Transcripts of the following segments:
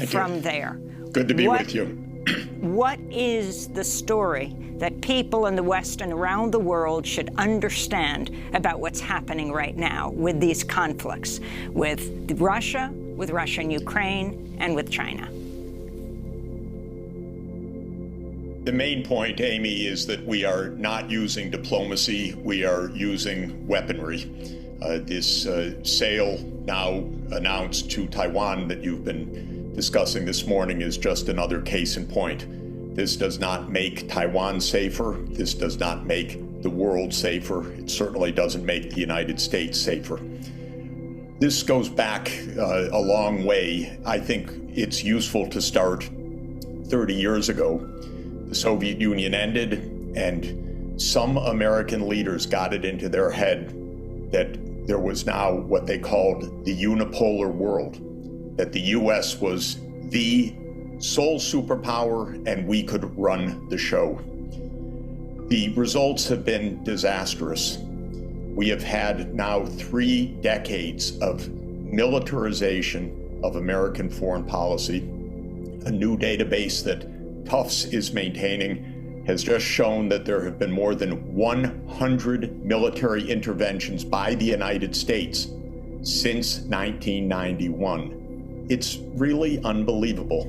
from there. Good to be with you. What is the story that people in the West and around the world should understand about what's happening right now with these conflicts, with Russia and Ukraine, and with China? The main point, Amy, is that we are not using diplomacy. We are using weaponry. This sale now announced to Taiwan that you've been discussing this morning is just another case in point. This does not make Taiwan safer. This does not make the world safer. It certainly doesn't make the United States safer. This goes back a long way. I think it's useful to start 30 years ago. The Soviet Union ended, and some American leaders got it into their head that there was now what they called the unipolar world, that the U.S. was the sole superpower and we could run the show. The results have been disastrous. We have had now 3 decades of militarization of American foreign policy. A new database that Tufts is maintaining has just shown that there have been more than 100 military interventions by the United States since 1991. It's really unbelievable.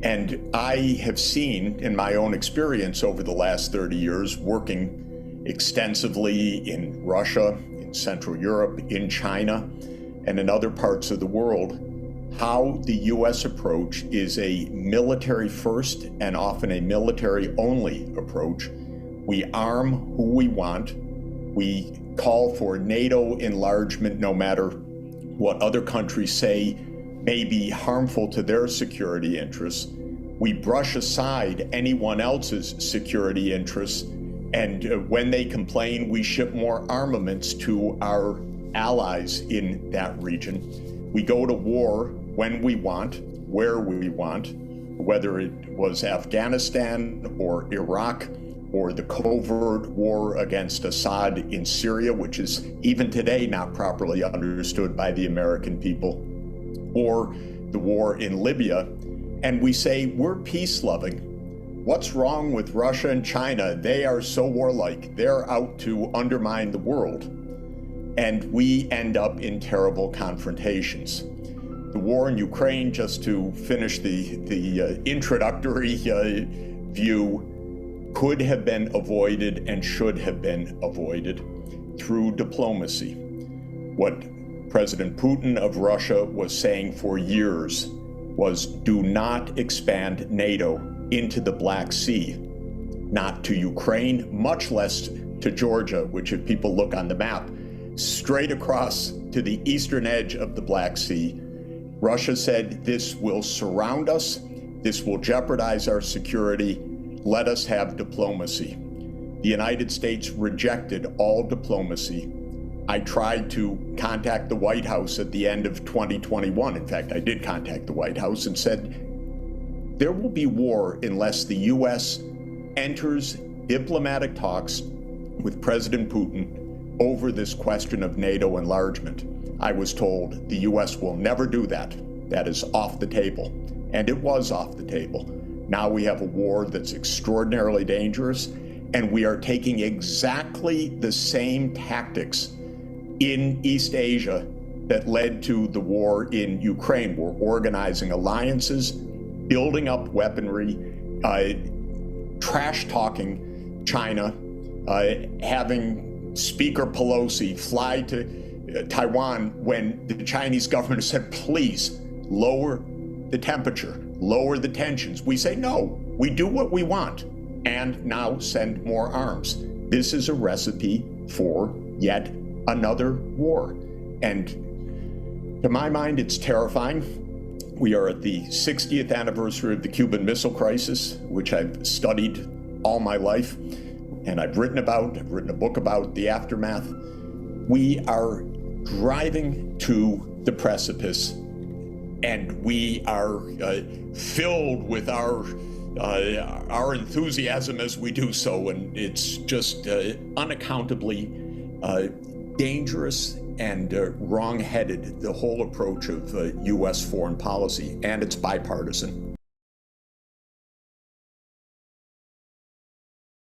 And I have seen in my own experience over the last 30 years, working extensively in Russia, in Central Europe, in China, and in other parts of the world, how the U.S. approach is a military first and often a military only approach. We arm who we want. We call for NATO enlargement no matter what other countries say may be harmful to their security interests. We brush aside anyone else's security interests, and when they complain, we ship more armaments to our allies in that region. We go to war when we want, where we want, whether it was Afghanistan or Iraq or the covert war against Assad in Syria, which is even today not properly understood by the American people, or the war in Libya, and we say we're peace-loving. What's wrong with Russia and China? They are so warlike. They're out to undermine the world. And we end up in terrible confrontations. The war in Ukraine, just to finish the introductory view, could have been avoided and should have been avoided through diplomacy. What President Putin of Russia was saying for years was, do not expand NATO into the Black Sea, not to Ukraine, much less to Georgia, which if people look on the map, straight across to the eastern edge of the Black Sea. Russia said, this will surround us, this will jeopardize our security, let us have diplomacy. The United States rejected all diplomacy. I tried to contact the White House at the end of 2021. In fact, I did contact the White House and said, there will be war unless the U.S. enters diplomatic talks with President Putin over this question of NATO enlargement. I was told the U.S. will never do that. That is off the table. And it was off the table. Now we have a war that's extraordinarily dangerous, and we are taking exactly the same tactics in East Asia that led to the war in Ukraine. We're organizing alliances, building up weaponry, trash-talking China, having Speaker Pelosi fly to Taiwan when the Chinese government said, please lower the temperature, lower the tensions. We say, no, we do what we want, and now send more arms. This is a recipe for yet another war. And to my mind, it's terrifying. We are at the 60th anniversary of the Cuban Missile Crisis, which I've studied all my life, and I've written a book about the aftermath. We are driving to the precipice, and we are filled with our enthusiasm as we do so, and it's just unaccountably dangerous and wrong-headed the whole approach of U.S. foreign policy, and it's bipartisan.